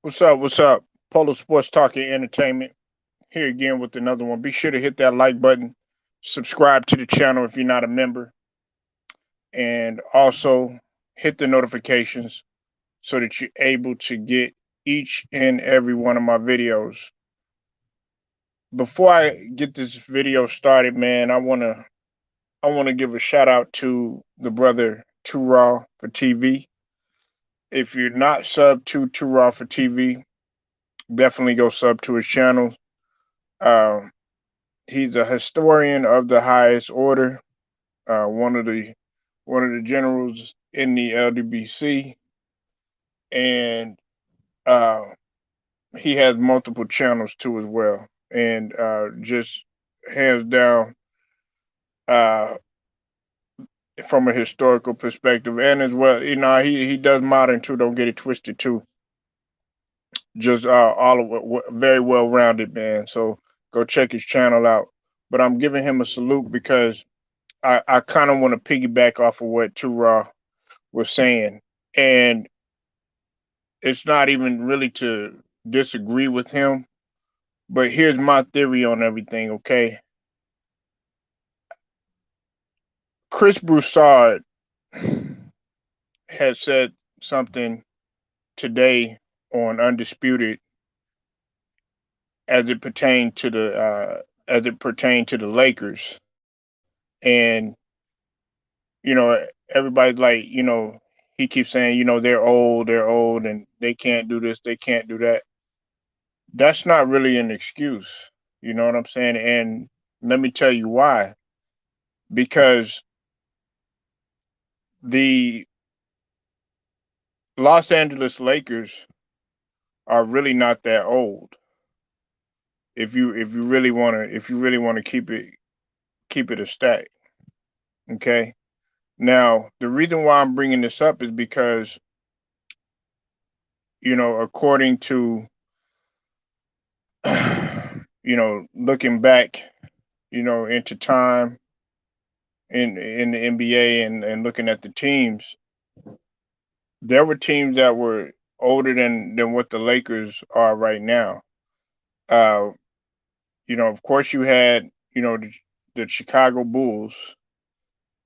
What's up? What's up? Polo Sports Talk and Entertainment here again with another one. Be sure to hit that like button, subscribe to the channel if you're not a member, and also hit the notifications so that you're able to get each and every one of my videos. Before I get this video started, man, I wanna give a shout out to the brother Too Raw for TV. If you're not sub to Too Raw for TV, definitely go sub to his channel. Um, he's a historian of the highest order, uh, one of the one of the generals in the LDBC, and uh, he has multiple channels too as well. And just hands down, uh, from a historical perspective, and as well, he does modern too. Don't get it twisted too. Just all of very well rounded man. So go check his channel out. But I'm giving him a salute because I kind of want to piggyback off of what Too Raw was saying. And it's not even really to disagree with him, but here's my theory on everything, okay? Chris Broussard had said something today on Undisputed as it pertained to the Lakers. And, everybody's like, he keeps saying, they're old and they can't do this, they can't do that. That's not really an excuse. You know what I'm saying? And let me tell you why. Because the Los Angeles Lakers are really not that old. If you really want to keep it a stack, okay? Now, the reason why I'm bringing this up is because, according to looking back, into time in the NBA and looking at the teams, there were teams that were older than what the Lakers are right now. Uh, of course, you had the Chicago Bulls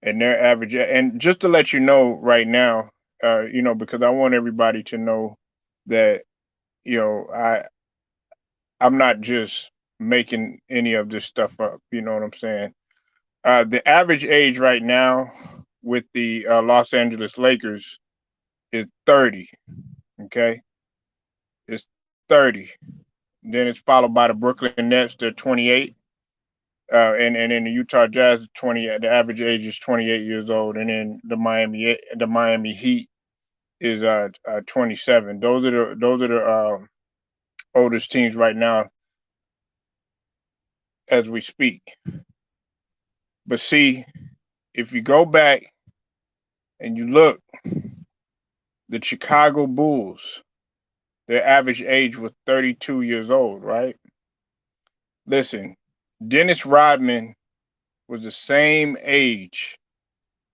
and their average. And just to let you know right now, because I want everybody to know that you know I I'm not just making any of this stuff up. You know what I'm saying? The average age right now with the Los Angeles Lakers is 30. Okay, it's 30. Then it's followed by the Brooklyn Nets. They're 28. And then the Utah Jazz 20. The average age is 28 years old, and then the Miami Heat is 27. Those are the oldest teams right now as we speak. But see, if you go back and you look, the Chicago Bulls, their average age was 32 years old, right? Listen, Dennis Rodman was the same age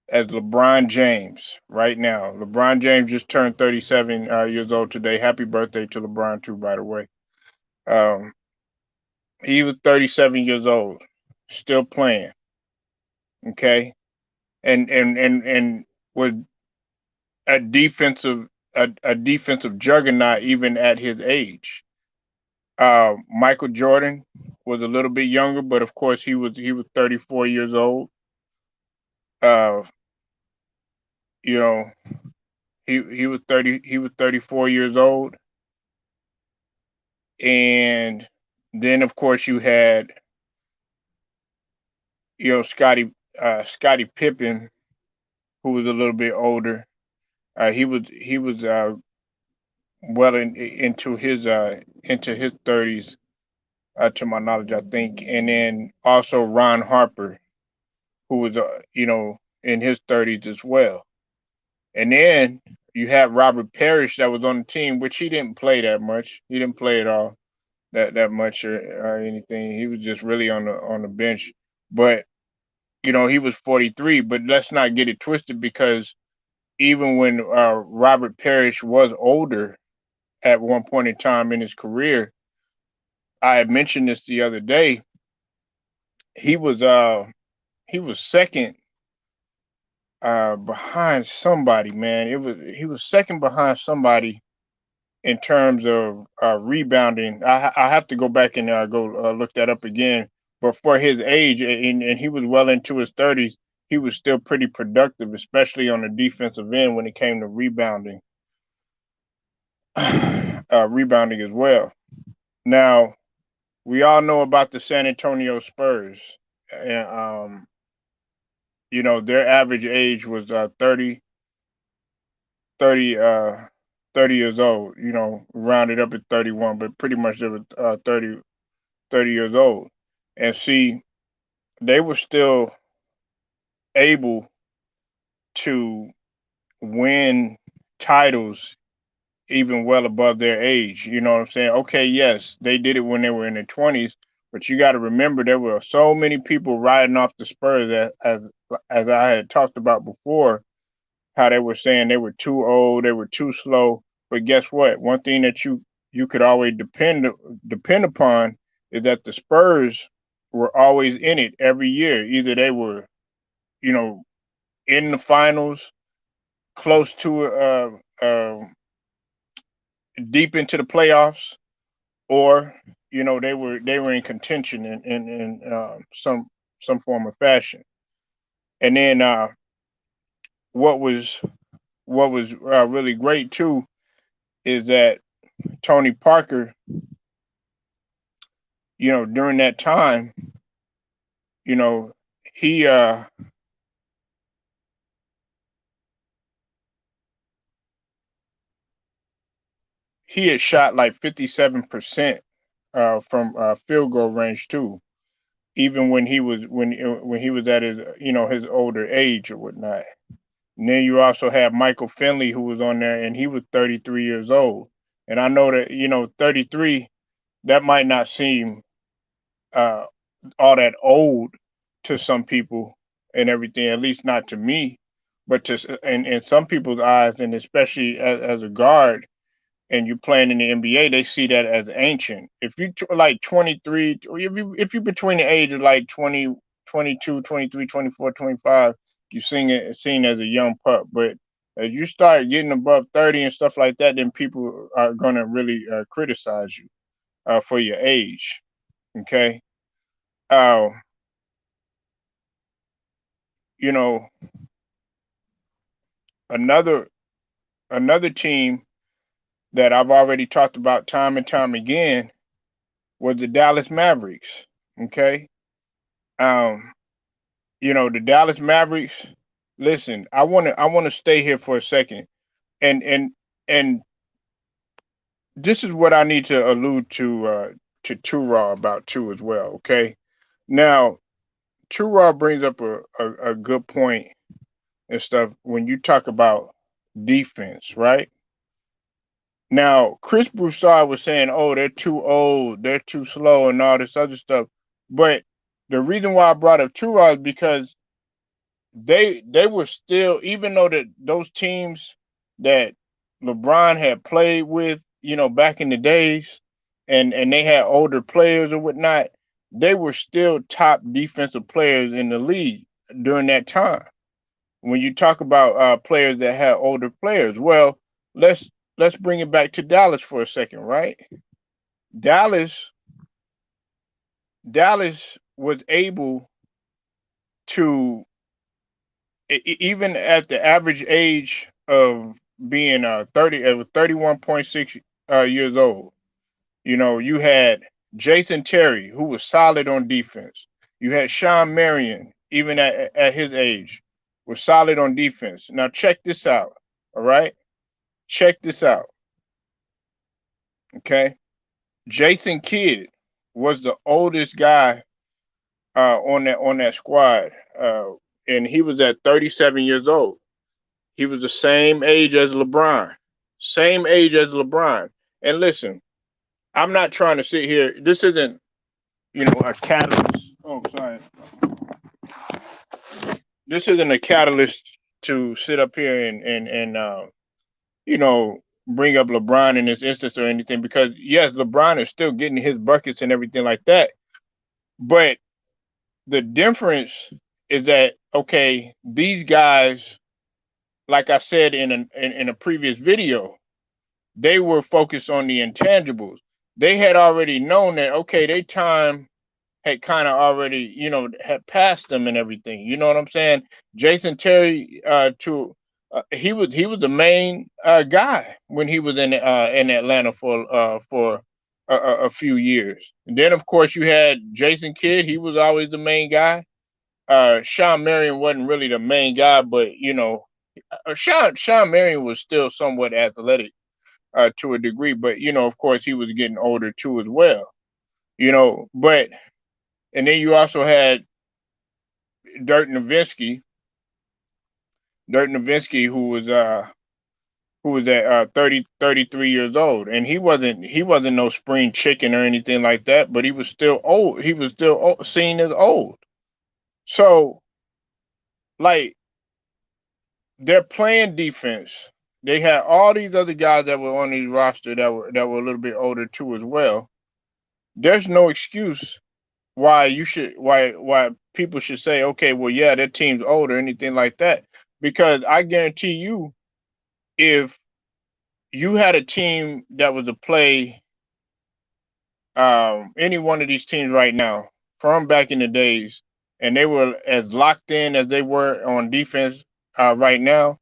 as LeBron James right now. LeBron James just turned 37 years old today. Happy birthday to LeBron too, by the way. Um, he was 37 years old, still playing. Okay, and was a defensive a defensive juggernaut even at his age. Michael Jordan was a little bit younger, but of course he was 34 years old. Uh, you know, he was 34 years old, and then of course you had Scotty Pippen, who was a little bit older. He was well into his 30s, to my knowledge, I think, and then also Ron Harper, who was in his 30s as well. And then you have Robert Parrish that was on the team, which he didn't play that much. He didn't play at all that much or anything. He was just really on the bench. But he was 43. But let's not get it twisted, because even when Robert Parrish was older, at one point in time in his career. I had mentioned this the other day. He was he was second behind somebody, man. He was second behind somebody in terms of rebounding. I have to go back and go look that up again. But for his age, and he was well into his 30s, he was still pretty productive, especially on the defensive end when it came to rebounding, rebounding as well. Now we all know about the San Antonio Spurs, and you know their average age was 30, 30 years old. You know, rounded up at 31, but pretty much they were 30 years old. And see, they were still able to win titles even well above their age. You know what I'm saying? Okay, yes, they did it when they were in their 20s, but you got to remember there were so many people riding off the Spurs as I had talked about before, how they were saying they were too old, they were too slow. But guess what? One thing that you could always depend upon is that the Spurs were always in it every year. Either they were, you know, in the finals, close to deep into the playoffs, or you know they were in contention in some form of fashion. And then what was really great too is that Tony Parker, you know, during that time, you know, he he had shot like 57% from field goal range too, even when he was at his his older age or whatnot. And then you also have Michael Finley who was on there, and he was 33 years old. And I know that 33, that might not seem uh, all that old to some people and everything, at least not to me, but in some people's eyes, and especially as a guard, and you're playing in the NBA, they see that as ancient. If you like 23, or if you between the age of like 20, 22, 23, 24, 25, you seen as a young pup. But as you start getting above 30 and stuff like that, then people are gonna really criticize you for your age. Okay, uh, you know another another team that I've already talked about time and time again was the Dallas Mavericks. Okay, um, the Dallas Mavericks. Listen, I want to stay here for a second, and and this is what I need to allude to Two Raw about too as well. Okay, now Two Raw brings up a good point and stuff when you talk about defense, right? Now Chris Broussard was saying, "Oh, they're too old, they're too slow, and all this other stuff," but the reason why I brought up Two Raw is because they were still, even though that those teams that LeBron had played with, back in the days, and they had older players or whatnot, they were still top defensive players in the league during that time. When you talk about players that had older players, well, let's bring it back to Dallas for a second, right? Dallas Dallas was able to even at the average age of being 31.6 years old, you had Jason Terry, who was solid on defense. You had Sean Marion, even at his age, was solid on defense. Now check this out. All right, check this out. Okay, Jason Kidd was the oldest guy on that squad, and he was at 37 years old. He was the same age as LeBron. Same age as LeBron. And listen, I'm not trying to sit here. This isn't, a catalyst. Oh, sorry. This isn't a catalyst to sit up here and you know bring up LeBron in this instance or anything because yes, LeBron is still getting his buckets and everything like that. But the difference is that okay, these guys, like I said in a previous video, they were focused on the intangibles. They had already known that okay, their time had kind of already, had passed them and everything. You know what I'm saying? Jason Terry, he was the main guy when he was in Atlanta for a few years. And then of course you had Jason Kidd. He was always the main guy. Sean Marion wasn't really the main guy, but Sean Marion was still somewhat athletic to a degree. But of course, he was getting older too as well. But and then you also had Dirk Nowitzki, who was at 33 years old, and he wasn't no spring chicken or anything like that, but he was still old. He was still seen as old. So like they're playing defense. They had all these other guys that were on these roster that were a little bit older too as well. There's no excuse why people should say, okay, well, yeah, that team's old or anything like that. Because I guarantee you, if you had a team that was to play any one of these teams right now from back in the days, and they were as locked in as they were on defense right now,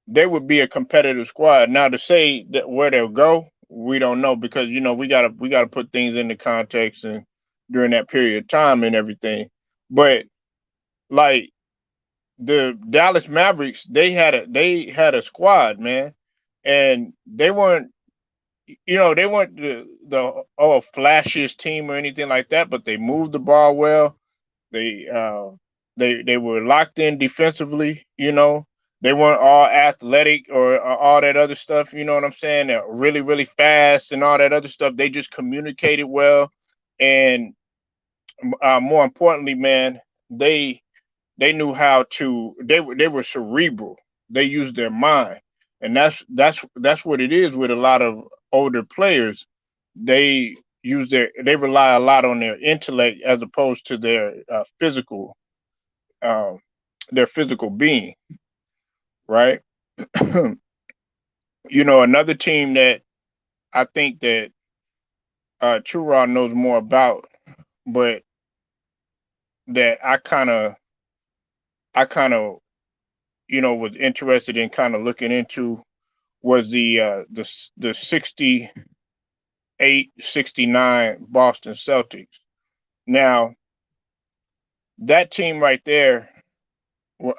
they would be a competitive squad. Now to say that where they'll go, we don't know because we gotta put things into context and during that period of time and everything. But like the Dallas Mavericks, they had a squad, man, and they weren't the flashiest team or anything like that, but they moved the ball well. They uh they were locked in defensively, They weren't all athletic or all that other stuff, you know what I'm saying? They're really, really fast and all that other stuff. They just communicated well. And more importantly, man, they they knew how to they were cerebral. They used their mind. And that's what it is with a lot of older players. They rely a lot on their intellect as opposed to um, their physical being, right? Another team that I think that Chura knows more about, but that I kind of was interested in kind of looking into was the 68-69 Boston Celtics. Now that team right there,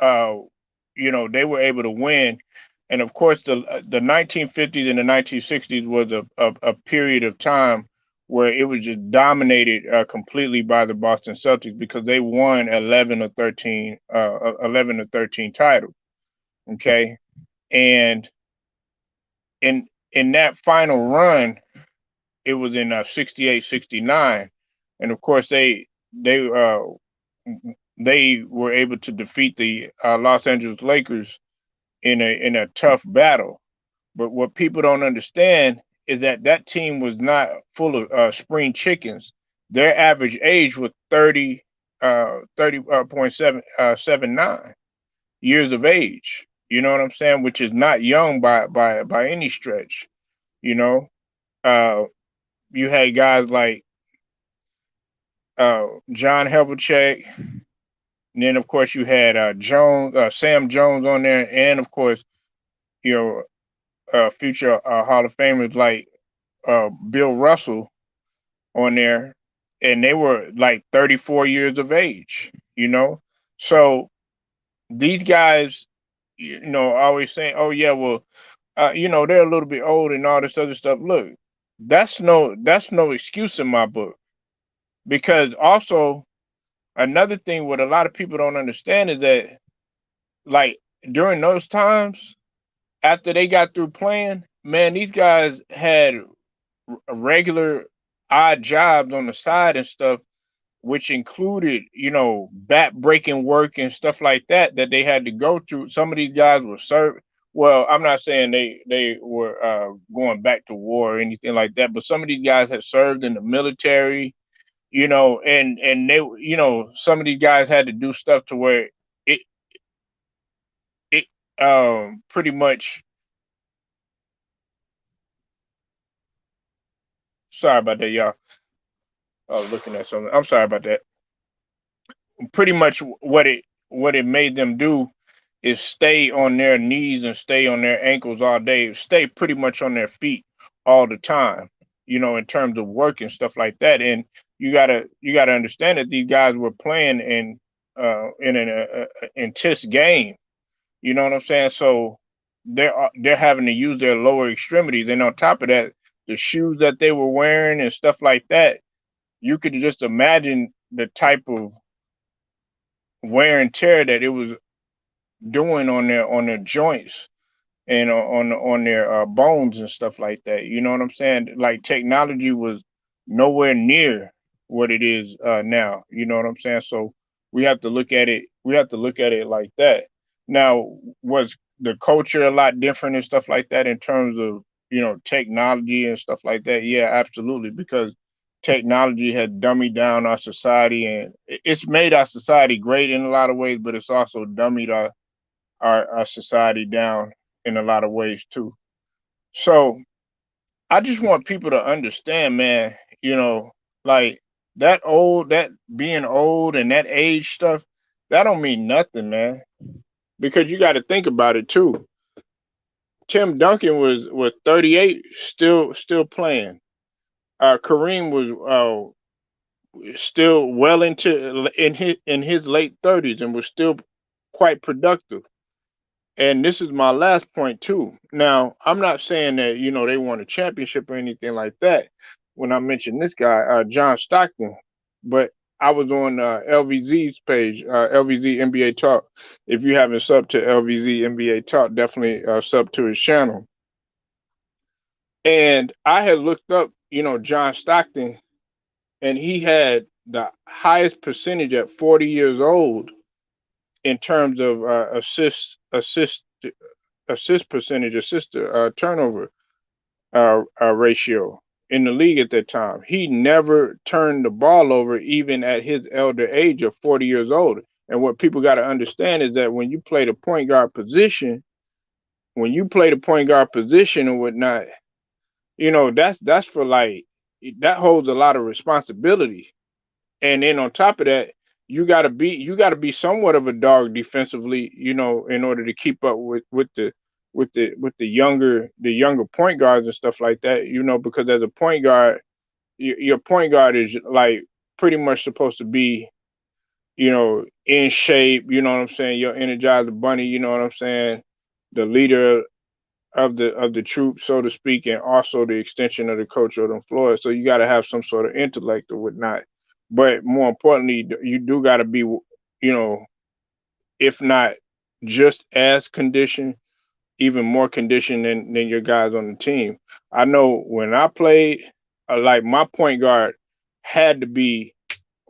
uh, they were able to win. And of course, the 1950s and the 1960s was a period of time where it was just dominated completely by the Boston Celtics because they won 11 or 13 titles. Okay, and in that final run, it was in 68, 69, and of course they were able to defeat the Los Angeles Lakers in a tough battle. But what people don't understand is that team was not full of spring chickens. Their average age was 30.79 years of age. You know what I'm saying? Which is not young by any stretch. You know, uh, you had guys like John Havlicek, and then of course you had Sam Jones on there, and of course you know future Hall of Famers like Bill Russell on there, and they were like 34 years of age, So these guys, always saying, "Oh yeah, well, they're a little bit old and all this other stuff." Look, that's no excuse in my book because also another thing what a lot of people don't understand is that like during those times after they got through playing, man, these guys had regular odd jobs on the side and stuff, which included, back breaking work and stuff like that they had to go through. Some of these guys were serve Well, I'm not saying they were going back to war or anything like that, but some of these guys had served in the military, and they, some of these guys had to do stuff to where it it pretty much. Sorry about that, y'all. I was looking at something. I'm sorry about that. Pretty much what it made them do is stay on their knees and stay on their ankles all day, stay pretty much on their feet all the time, in terms of work and stuff like that. And you gotta understand that these guys were playing in an intense game. You know what I'm saying? So they're having to use their lower extremities, and on top of that, the shoes that they were wearing and stuff like that, you could just imagine the type of wear and tear that it was doing on their joints and on their bones and stuff like that. You know what I'm saying? Like technology was nowhere near what it is now. You know what I'm saying? So we have to look at it. We have to look at it like that. Now, was the culture a lot different and stuff like that in terms of technology and stuff like that? Yeah, absolutely. Because technology has dummied down our society, and it's made our society great in a lot of ways, but it's also dummied our society down in a lot of ways too. So I just want people to understand, man, like that being old and that age stuff, that don't mean nothing, man. Because you got to think about it too. Tim Duncan was 38, still playing. Kareem was still well into in his late 30s and was still quite productive. And this is my last point too. Now, I'm not saying that they won a championship or anything like that when I mentioned this guy, John Stockton, but I was on LVZ's page, LVZ NBA Talk. If you haven't subbed to LVZ NBA Talk, definitely sub to his channel. And I had looked up, John Stockton, and he had the highest percentage at 40 years old in terms of assist percentage, assist turnover ratio in the league at that time. He never turned the ball over, even at his elder age of 40 years old. And what people got to understand is that when you play the point guard position, and whatnot, that's for like that holds a lot of responsibility. And then on top of that, you gotta be somewhat of a dog defensively, in order to keep up with the younger point guards and stuff like that, because as a point guard, your point guard is like pretty much supposed to be, in shape, you know what I'm saying, your energizer bunny, you know what I'm saying, the leader of the troop, so to speak, and also the extension of the coach on the floor. So you got to have some sort of intellect or whatnot. But more importantly, you do got to be, if not just as conditioned, even more conditioned than your guys on the team. I know when I played, like my point guard had to be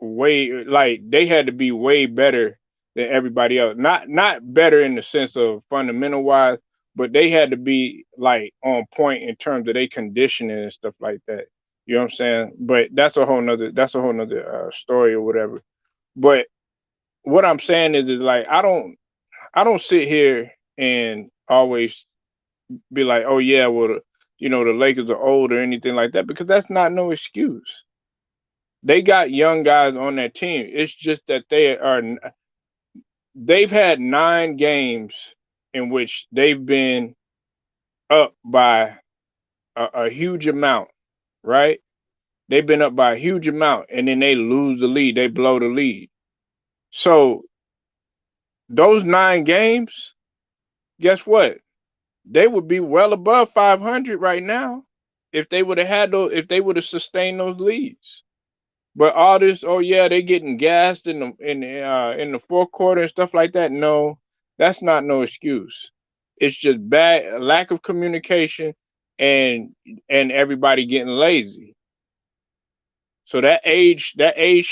they had to be way better than everybody else. Not better in the sense of fundamental wise, but they had to be like on point in terms of their conditioning and stuff like that. You know what I'm saying? But that's a whole nother story or whatever. But what I'm saying is like I don't sit here and always be like, oh yeah, well the Lakers are old or anything like that, because that's not no excuse. They got young guys on that team. It's just that they've had 9 games in which they've been up by a huge amount, right? They've been up by a huge amount, and then they lose the lead. They blow the lead. So those 9 games, guess what? They would be well above 500 right now if they would have had those. If they would have sustained those leads. But all this, oh yeah, they getting gassed in the fourth quarter and stuff like that. No, that's not no excuse. It's just bad lack of communication and everybody getting lazy. So that age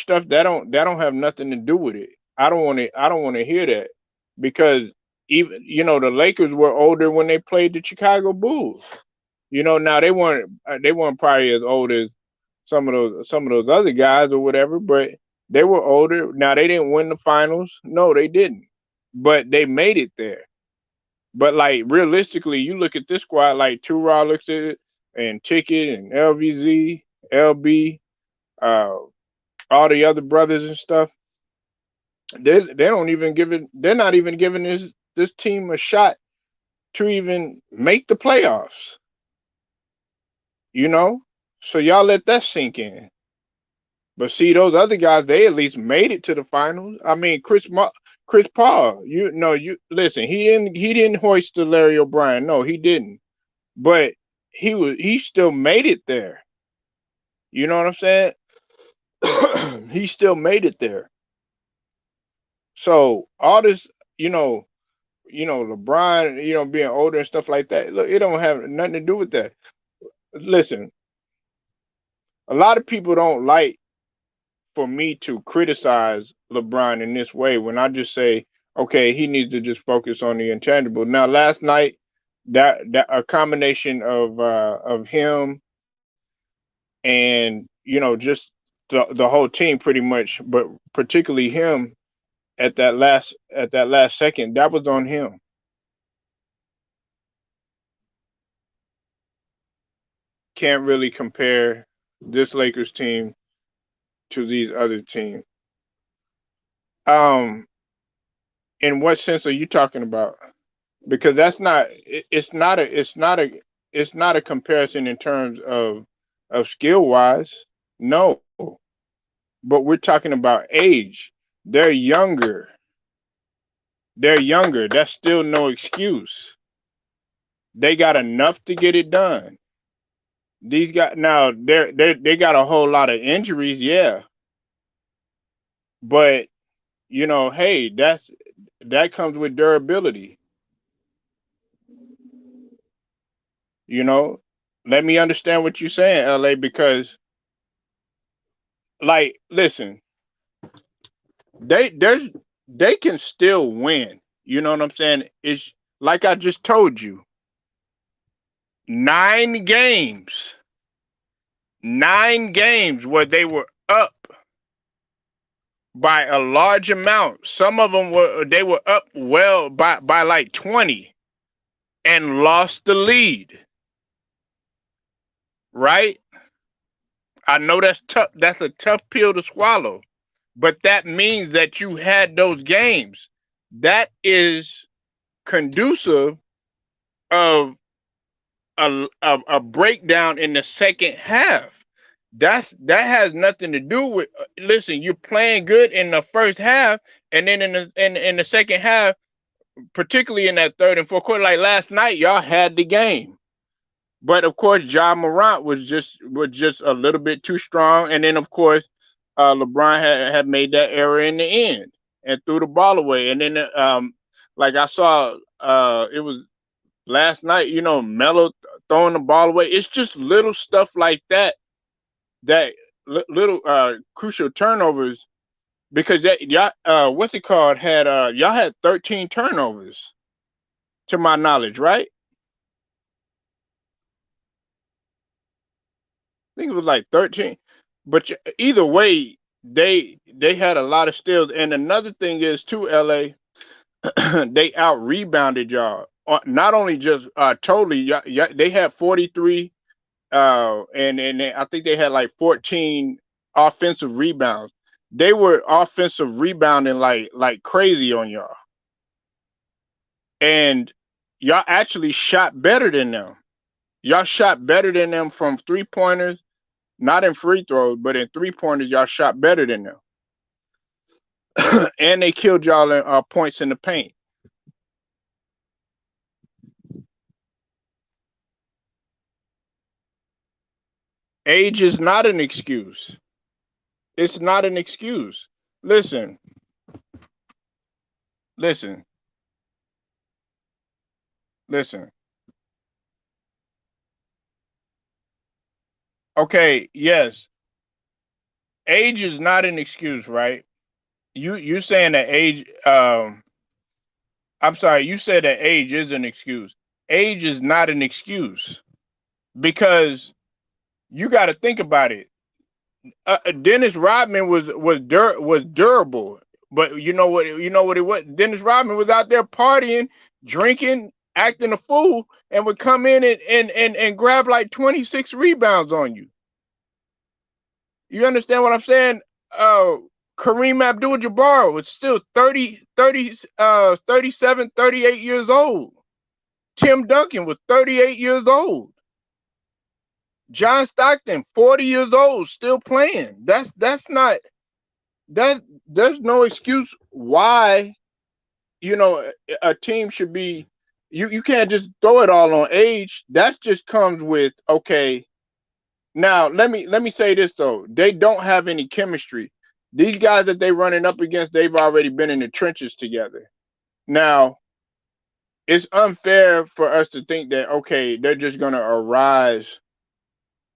stuff, that don't have nothing to do with it. I don't want to hear that, because Even the Lakers were older when they played the Chicago Bulls. Now they weren't probably as old as some of those other guys or whatever, but they were older. Now they didn't win the finals. No, they didn't. But they made it there. But like realistically, you look at this squad like Two Raw looks at it, and Ticket and LVZ, LB, uh, all the other brothers and stuff. They don't even give it. They're not even giving this team a shot to even make the playoffs. You know, so y'all let that sink in. But see, those other guys, they at least made it to the finals. I mean, Chris Paul, you listen. He didn't hoist the Larry O'Brien. No, he didn't. But he still made it there. You know what I'm saying? He still made it there. So all this, you know, LeBron, being older and stuff like that. Look, it don't have nothing to do with that. Listen, a lot of people don't like for me to criticize LeBron in this way when I just say, okay, he needs to just focus on the intangible. Now, last night, that a combination of him and just the whole team pretty much, but particularly him at that last second, that was on him. Can't really compare this Lakers team to these other teams. Um, in what sense are you talking about? Because that's not it's not a comparison in terms of skill wise. No, but we're talking about age. They're younger. They're younger. That's still no excuse. They got enough to get it done. These guys now they got a whole lot of injuries, yeah. But hey, that comes with durability. You know, let me understand what you're saying, LA, because like, listen, there's they can still win. You know what I'm saying? It's like I just told you, 9 games, 9 games where they were up by a large amount. Some of them were up well by like 20 and lost the lead. Right? I know that's tough. That's a tough pill to swallow, but that means that you had those games. That is conducive of a breakdown in the second half. That has nothing to do with. Listen, you're playing good in the first half, and then in the second half, particularly in that third and fourth quarter, like last night, y'all had the game. But of course, Ja Morant was just a little bit too strong, and then of course, LeBron had made that error in the end and threw the ball away. And then, like I saw, it was last night. Melo throwing the ball away. It's just little stuff like that little crucial turnovers because that y'all what's it called had y'all had 13 turnovers to my knowledge, right? I think it was like 13. But either way, they had a lot of steals. And another thing is too, LA, they out rebounded y'all. Not only just totally, they had 43, and I think they had like 14 offensive rebounds. They were offensive rebounding like crazy on y'all, and y'all actually shot better than them. Y'all shot better than them from 3 pointers, not in free throws, but in 3 pointers. Y'all shot better than them, and they killed y'all in points in the paint. Age is not an excuse. It's not an excuse. Listen, listen, listen. Okay, yes, age is not an excuse, right? You saying that age I'm sorry, you said that age is an excuse. Age is not an excuse because you got to think about it. Dennis Rodman was durable, but you know what it was. Dennis Rodman was out there partying, drinking, acting a fool, and would come in and grab like 26 rebounds on you. You understand what I'm saying? Uh, Kareem Abdul-Jabbar was still 37, 38 years old. Tim Duncan was 38 years old. John Stockton, 40 years old, still playing. That's not that there's no excuse why a team should be you can't just throw it all on age. That just comes with okay. Now let me say this though. They don't have any chemistry. These guys that they running up against, they've already been in the trenches together. Now, it's unfair for us to think that okay, they're just gonna arise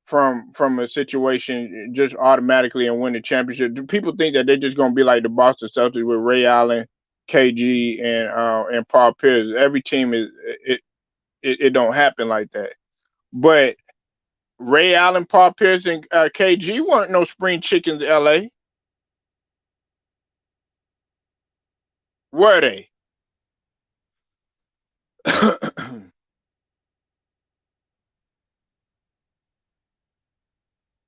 from a situation just automatically and win the championship. Do people think that they're just gonna be like the Boston Celtics with Ray Allen, KG, and Paul Pierce? Every team it don't happen like that. But Ray Allen, Paul Pierce, and KG weren't no spring chickens in LA, were they?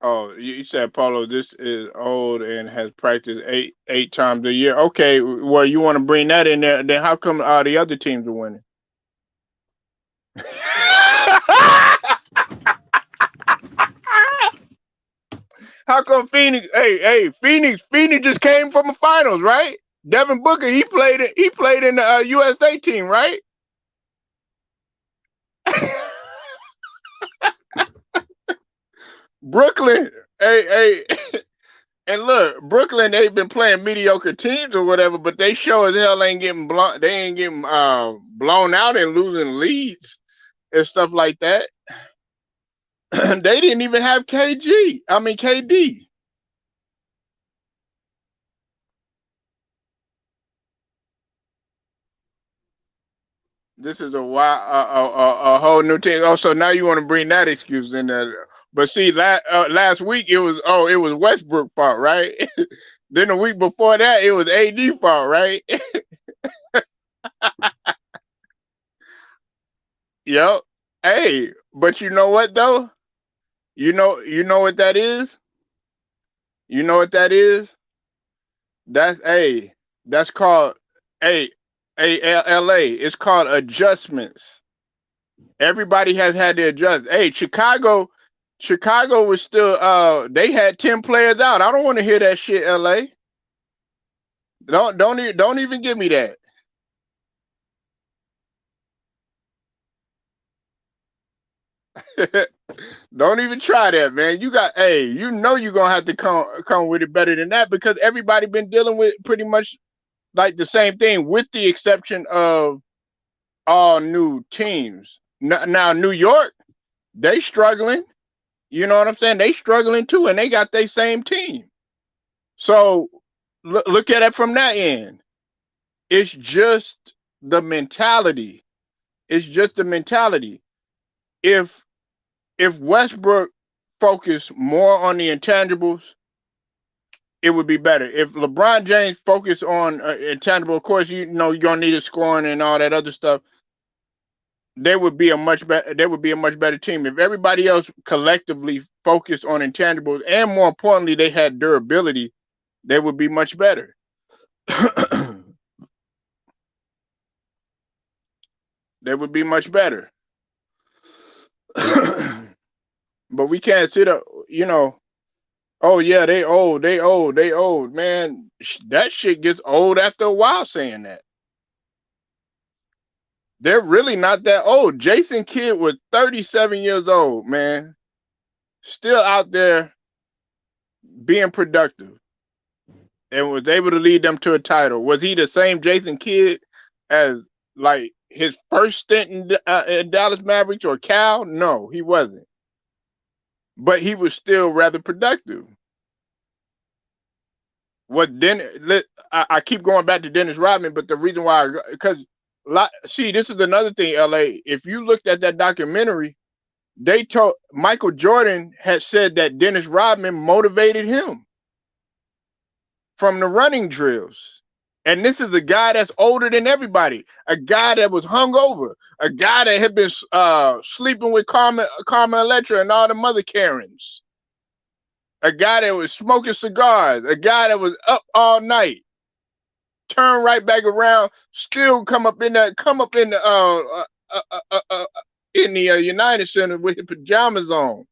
Oh, you said Paulo, this is old and has practiced eight times a year. Okay, well, you want to bring that in there? Then how come all the other teams are winning? How come Phoenix? Hey, Phoenix just came from the finals, right? Devin Booker, he played in the USA team, right? Brooklyn, hey, and look, Brooklyn, they've been playing mediocre teams or whatever, but they sure as hell ain't getting blown. They ain't getting blown out and losing leads and stuff like that. They didn't even have KG. I mean KD. This is a whole new team. Oh, so now you want to bring that excuse in there? But see, last week it was Westbrook fault, right? Then the week before that it was AD fault, right? Yep. Hey, but you know what though? You know what that is? You know what that is? That's that's called a LA. It's called adjustments. Everybody has had to adjust. Hey, Chicago was still they had 10 players out. I don't want to hear that shit, LA. Don't even give me that. Don't even try that, man. You're gonna have to come with it better than that because everybody been dealing with pretty much like the same thing, with the exception of all new teams. Now New York, they struggling. You know what I'm saying? They struggling too, and they got their same team. So look at it from that end. It's just the mentality. It's just the mentality. If Westbrook focused more on the intangibles, it would be better. If LeBron James focused on intangible, of course, you're gonna need a scoring and all that other stuff. They would be a much better. They would be a much better team if everybody else collectively focused on intangibles, and more importantly, they had durability. They would be much better. They would be much better. But we can't sit up, oh yeah, they old, they old, man. That shit gets old after a while saying that. They're really not that old. Jason Kidd was 37 years old, man. Still out there being productive and was able to lead them to a title. Was he the same Jason Kidd as like his first stint in Dallas Mavericks or Cal? No, he wasn't. But he was still rather productive. What then? I keep going back to Dennis Rodman, but the reason why, because See, this is another thing, LA. If you looked at that documentary, they told Michael Jordan had said that Dennis Rodman motivated him from the running drills. And this is a guy that's older than everybody, a guy that was hungover, a guy that had been sleeping with Carmen Electra and all the mother Karens, a guy that was smoking cigars, a guy that was up all night, turn right back around, still come up in the United Center with his pajamas on.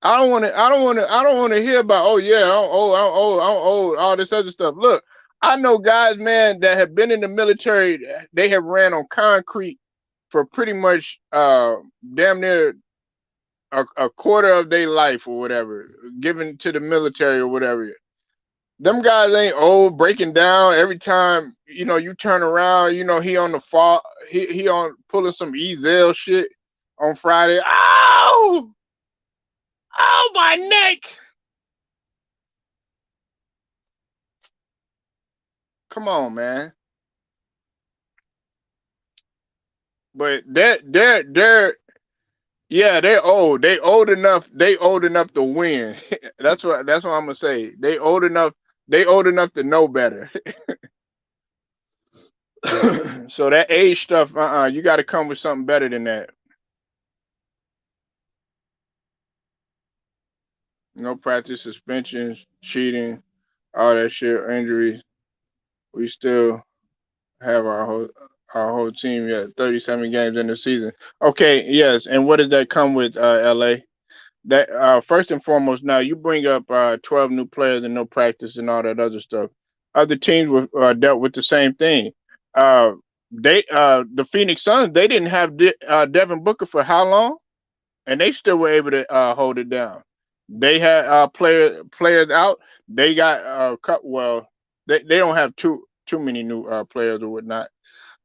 I don't want to hear about, oh yeah, I'm old, all this other stuff. Look, I know guys, man, that have been in the military. They have ran on concrete for pretty much damn near a quarter of their life or whatever, given to the military or whatever. Them guys ain't old, breaking down every time you turn around. He on the fall, he on pulling some Ezel shit on Friday. Oh, my neck! Come on, man. But they're yeah, they're old. They old enough. They old enough to win. That's what I'm gonna say. They old enough. They old enough to know better. So that age stuff, you got to come with something better than that. No practice, suspensions, cheating, all that shit, injuries. We still have our whole team yet. 37 games in the season. Okay, yes. And what does that come with, LA? That first and foremost, now you bring up 12 new players and no practice and all that other stuff. Other teams were dealt with the same thing. Uh, the Phoenix Suns, they didn't have Devin Booker for how long, and they still were able to hold it down. They had players out. They got well, they don't have too many new players or whatnot.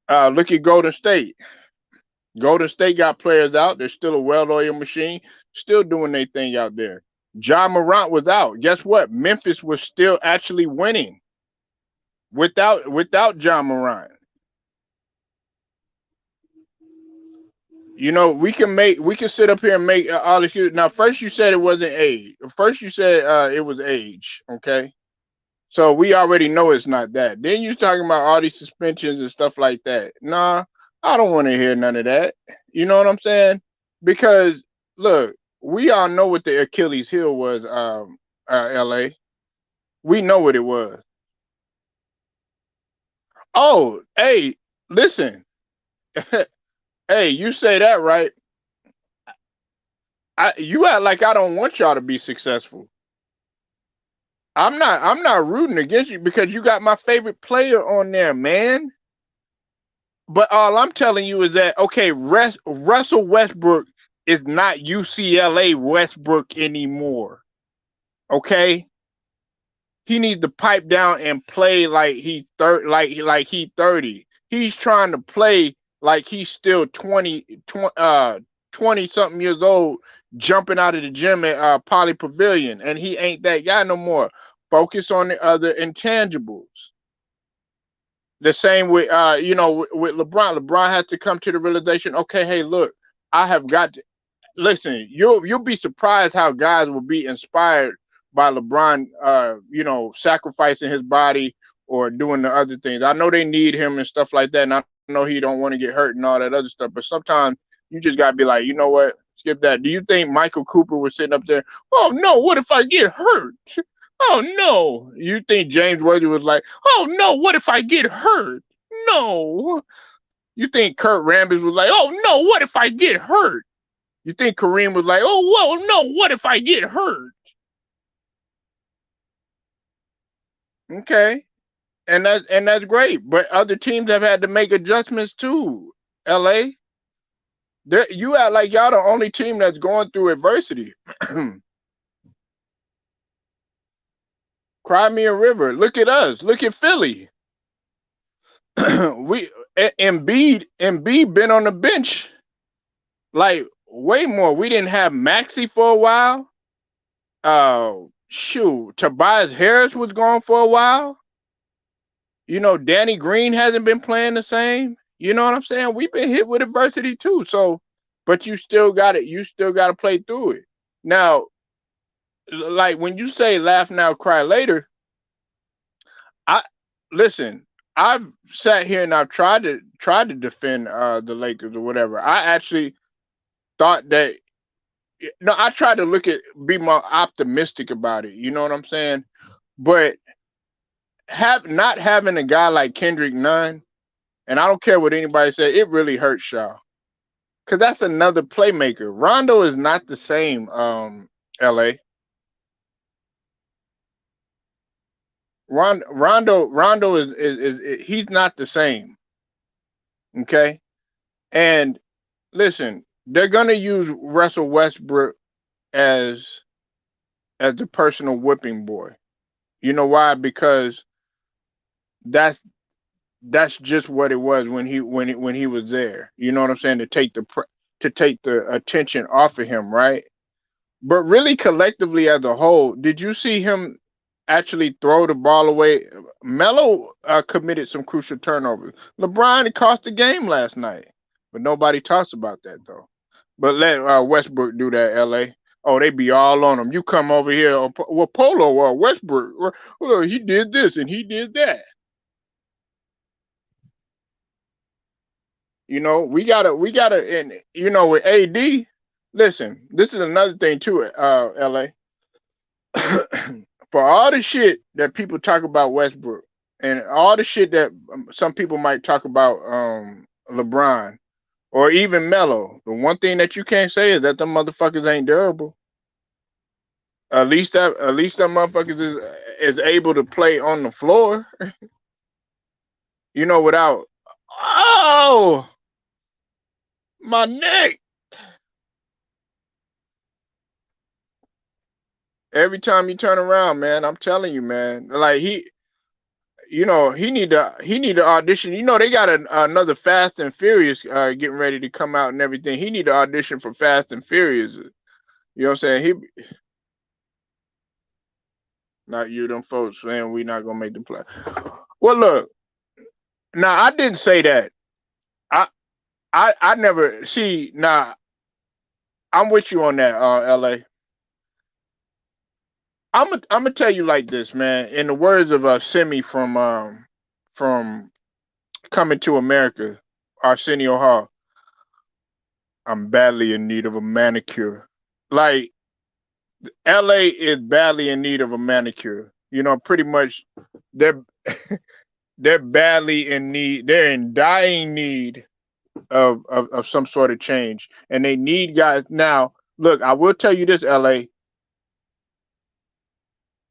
Look at Golden State. Golden State got players out. They're still a well-oiled machine, still doing their thing out there. Ja Morant was out. Guess what? Memphis was still actually winning without Ja Morant. We can sit up here and make all excuses. Now, first you said it wasn't age. First you said it was age. Okay, so we already know it's not that. Then you're talking about all these suspensions and stuff like that. Nah, I don't want to hear none of that. You know what I'm saying? Because look, we all know what the Achilles heel was. LA, we know what it was. Oh, hey, listen. Hey, you say that right? You act like I don't want y'all to be successful. I'm not rooting against you because you got my favorite player on there, man. But all I'm telling you is that okay, Russell Westbrook is not UCLA Westbrook anymore. Okay, he needs to pipe down and play like he 30. He's trying to play like he's still 20 something years old, jumping out of the gym at Poly Pavilion, and he ain't that guy no more. Focus on the other intangibles. The same with with LeBron. LeBron has to come to the realization, okay, hey, look, I have got to listen. You'll be surprised how guys will be inspired by LeBron. Sacrificing his body or doing the other things. I know they need him and stuff like that, and I know he don't want to get hurt and all that other stuff. But sometimes you just gotta be like, you know what? Skip that. Do you think Michael Cooper was sitting up there? Oh no! What if I get hurt? Oh no! You think James Worthy was like, oh no, what if I get hurt? No. You think Kurt Rambis was like, oh no, what if I get hurt? You think Kareem was like, oh whoa, no, what if I get hurt? Okay. And that's great. But other teams have had to make adjustments too. LA. You act like y'all the only team that's going through adversity. Cry me a river. Look at us. Look at Philly. we Embiid been on the bench like way more. We didn't have Maxi for a while. Shoot, Tobias Harris was gone for a while. You know, Danny Green hasn't been playing the same. You know what I'm saying? We've been hit with adversity too. So, but you still got it. You still got to play through it. Now, like when you say laugh now, cry later, I listen. I've sat here and I've tried to defend the Lakers or whatever. I actually thought that no, I tried to be more optimistic about it. You know what I'm saying? But not having a guy like Kendrick Nunn, and I don't care what anybody says, it really hurts y'all because that's another playmaker. Rondo is not the same. La Rondo is he's not the same. Okay, and listen, they're gonna use Russell Westbrook as the personal whipping boy. You know why? Because that's that's just what it was when he was there. You know what I'm saying? To take the attention off of him, right? But really, collectively as a whole, did you see him actually throw the ball away? Melo committed some crucial turnovers. LeBron cost the game last night, but nobody talks about that though. But let Westbrook do that, LA. Oh, they be all on him. You come over here, well, Polo or Westbrook, well, he did this and he did that. You know, and you know, with AD, listen, this is another thing too, LA. For all the shit that people talk about Westbrook and all the shit that some people might talk about LeBron or even Melo, the one thing that you can't say is that them motherfuckers ain't durable. At least them motherfuckers is able to play on the floor, you know, without oh my neck. Every time you turn around, man, I'm telling you, man. Like you know, he need to audition. You know, they got another Fast and Furious getting ready to come out and everything. He need to audition for Fast and Furious. You know what I'm saying? Not you, them folks saying we not gonna make the play. Well, look, now I didn't say that. I I never see. Now I'm with you on that, La. I'm gonna tell you like this, man. In the words of Simi from Coming to America, Arsenio Hall, I'm badly in need of a manicure. Like LA is badly in need of a manicure. You know, pretty much they're they're badly in need. They're in dying need of some sort of change, and they need guys now. Look, I will tell you this, LA,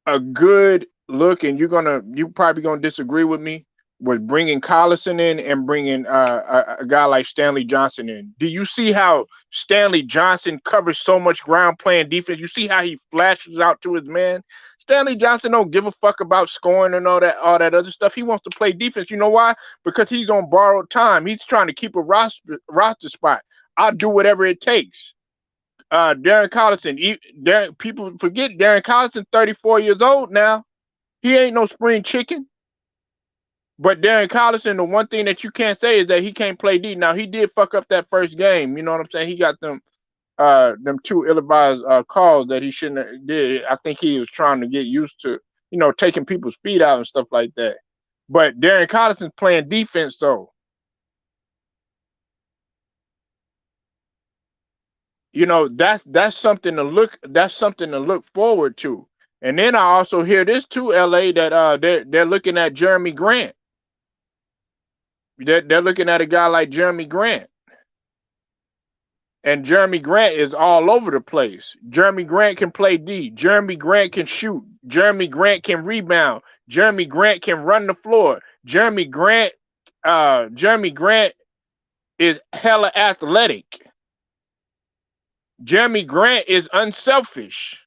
a good look, and you probably gonna disagree with me, was bringing Collison in and bringing a guy like Stanley Johnson in. Do you see how Stanley Johnson covers so much ground playing defense? You see how he flashes out to his man. Stanley Johnson don't give a fuck about scoring and all that other stuff. He wants to play defense. You know why? Because he's on borrowed time. He's trying to keep a roster spot. I'll do whatever it takes. Darren Collison. People forget Darren Collison, 34 years old now. He ain't no spring chicken. But Darren Collison, the one thing that you can't say is that he can't play D. Now he did fuck up that first game. You know what I'm saying? He got them two ill-advised calls that he shouldn't have did. I think he was trying to get used to, you know, taking people's feet out and stuff like that. But Darren Collison's playing defense though. You know, that's something to look forward to. And then I also hear this too, LA, that they're looking at Jerami Grant. They're looking at a guy like Jerami Grant. And Jerami Grant is all over the place. Jerami Grant can play D. Jerami Grant can shoot. Jerami Grant can rebound. Jerami Grant can run the floor. Jerami Grant is hella athletic. Jerami Grant is unselfish.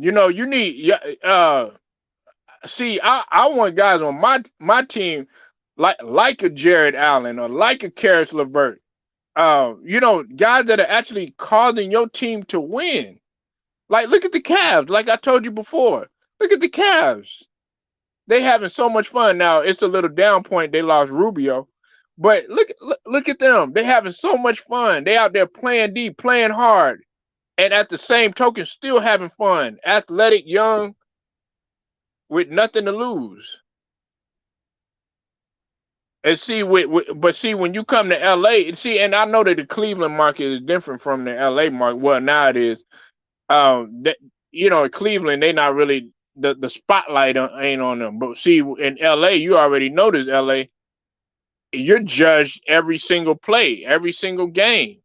You know, you need see, I want guys on my team like a Jared Allen or like a Karis LeVert. You know, guys that are actually causing your team to win. Like, look at the Cavs. Like I told you before, look at the Cavs. They having so much fun now. It's a little down point. They lost Rubio, but look at them. They having so much fun. They out there playing deep, playing hard, and at the same token, still having fun. Athletic, young, with nothing to lose. And see, but see, when you come to LA, see, and I know that the Cleveland market is different from the LA market. Well, now it is. That Cleveland, they not really the spotlight ain't on them. But see, in LA, you already know this. LA, you're judged every single play, every single game,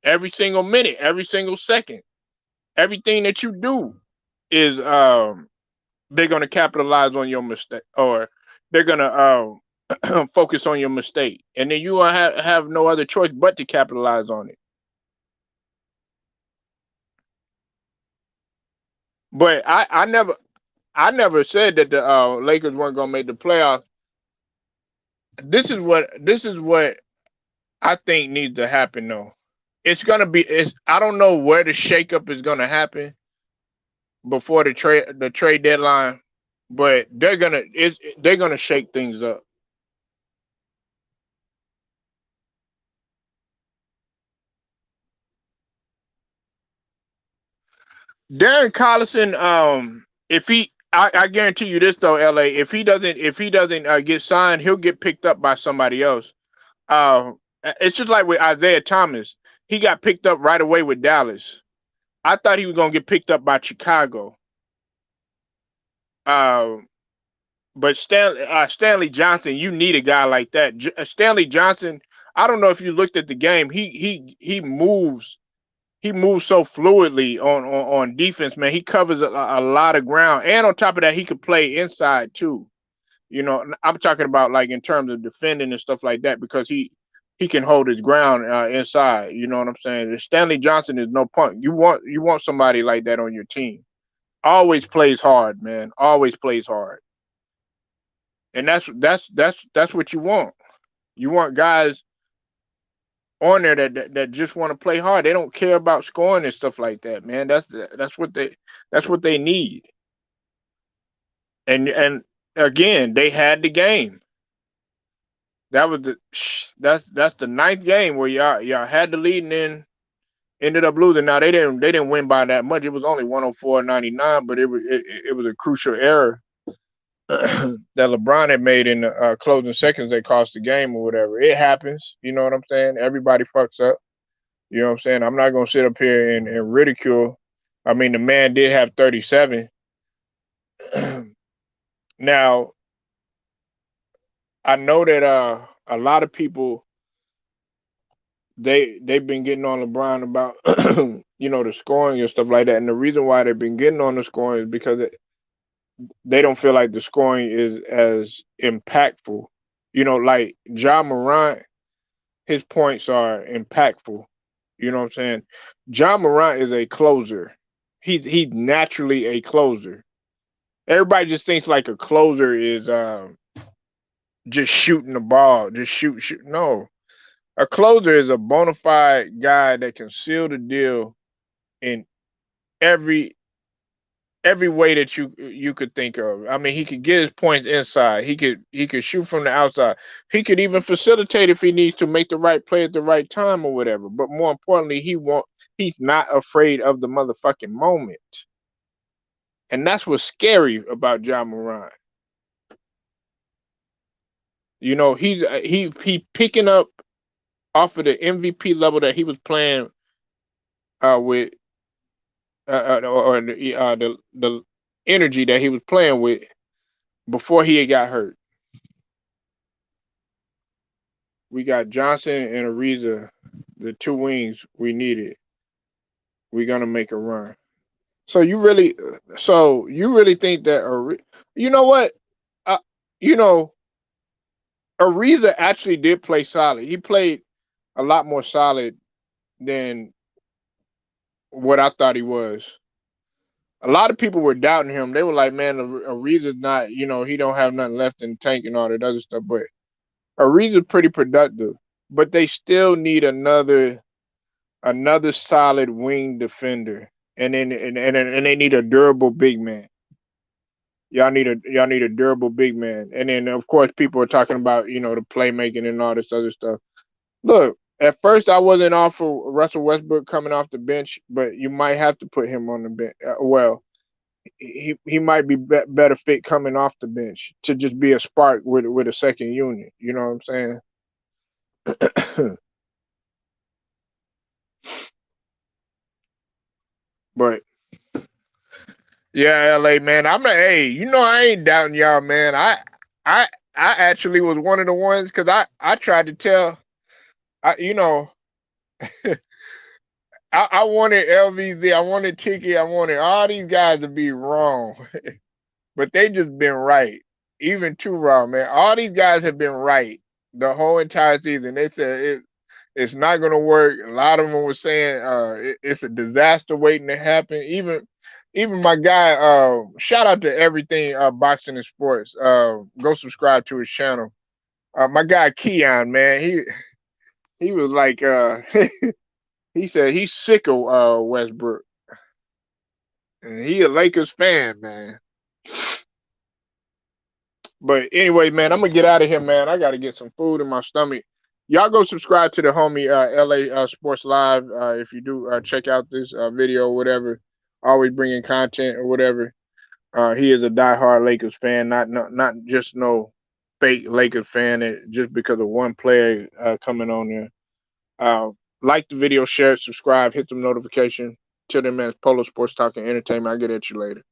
every single minute, every single second. Everything that you do is they're gonna capitalize on your mistake, or they're gonna focus on your mistake, and then you gonna have no other choice but to capitalize on it. But I never said that the Lakers weren't gonna make the playoffs. This is what I think needs to happen though. It's gonna be it's I don't know where the shakeup is gonna happen before the trade deadline, but they're gonna shake things up. Darren Collison, if I guarantee you this though, LA, if he doesn't get signed, he'll get picked up by somebody else. Uh, it's just like with Isaiah Thomas. He got picked up right away with Dallas. I thought he was gonna get picked up by Chicago. Uh, but Stanley Johnson, you need a guy like that. Stanley Johnson, I don't know if you looked at the game. He moves. He moves so fluidly on defense, man. He covers a lot of ground, and on top of that, he could play inside too. I'm talking about like in terms of defending and stuff like that because he can hold his ground inside. You know what I'm saying? Stanley Johnson is no punk. You want somebody like that on your team. Always plays hard, man. Always plays hard, and that's what you want. You want guys on there that just want to play hard. They don't care about scoring and stuff like that, man. That's what they need. And again, they had the game. That was that's the ninth game where y'all had the lead and then ended up losing. Now they didn't win by that much. It was only 104-99, but it was a crucial error that LeBron had made in the closing seconds that cost the game or whatever. It happens. You know what I'm saying? Everybody fucks up. You know what I'm saying? I'm not gonna sit up here and ridicule. I mean, the man did have 37. Now, I know that a lot of people they've been getting on LeBron about the scoring and stuff like that. And the reason why they've been getting on the scoring is because they don't feel like the scoring is as impactful. Like Ja Morant, his points are impactful. You know what I'm saying? Ja Morant is a closer. He's naturally a closer. Everybody just thinks like a closer is just shooting the ball, just shoot. No, a closer is a bona fide guy that can seal the deal in every every way that you could think of. I mean, he could get his points inside. He could shoot from the outside. He could even facilitate if he needs to make the right play at the right time or whatever. But more importantly, he's not afraid of the motherfucking moment. And that's what's scary about John Moran. He picking up off of the MVP level that he was playing with or the energy that he was playing with before he got hurt. We got Johnson and Ariza, the two wings we needed. We're gonna make a run. So you really think that you know what? Uh, you know, Ariza actually did play solid. He played a lot more solid than what I thought he was. A lot of people were doubting him. They were like, "Man, Ariza's not. He don't have nothing left in the tank and all that other stuff." But Ariza's pretty productive. But they still need another solid wing defender. and they need a durable big man. Y'all need a durable big man. And then of course people are talking about, the playmaking and all this other stuff. Look, at first I wasn't off for Russell Westbrook coming off the bench, but you might have to put him on the bench. Well, he might be, better fit coming off the bench to just be a spark with a second unit. You know what I'm saying? But yeah, LA man, hey, I ain't doubting y'all, man. I I actually was one of the ones because I tried to tell I you know I wanted LVZ, I wanted Tiki, I wanted all these guys to be wrong, but they just been right. Even Too Raw, man. All these guys have been right the whole entire season. They said it's not gonna work. A lot of them were saying it's a disaster waiting to happen. Even my guy, shout out to everything boxing and sports. Go subscribe to his channel. My guy Keon, man, he was like he said he's sick of Westbrook. And he a Lakers fan, man. But anyway, man, I'm gonna get out of here, man. I gotta get some food in my stomach. Y'all go subscribe to the homie LA Sports Live. If you do check out this video or whatever, always bringing content or whatever. He is a diehard Lakers fan, not just no fake Lakers fan just because of one player coming on there. Like the video, share it, subscribe, hit the notification. Till then, man, it's Polo Sports Talking Entertainment. I'll get at you later.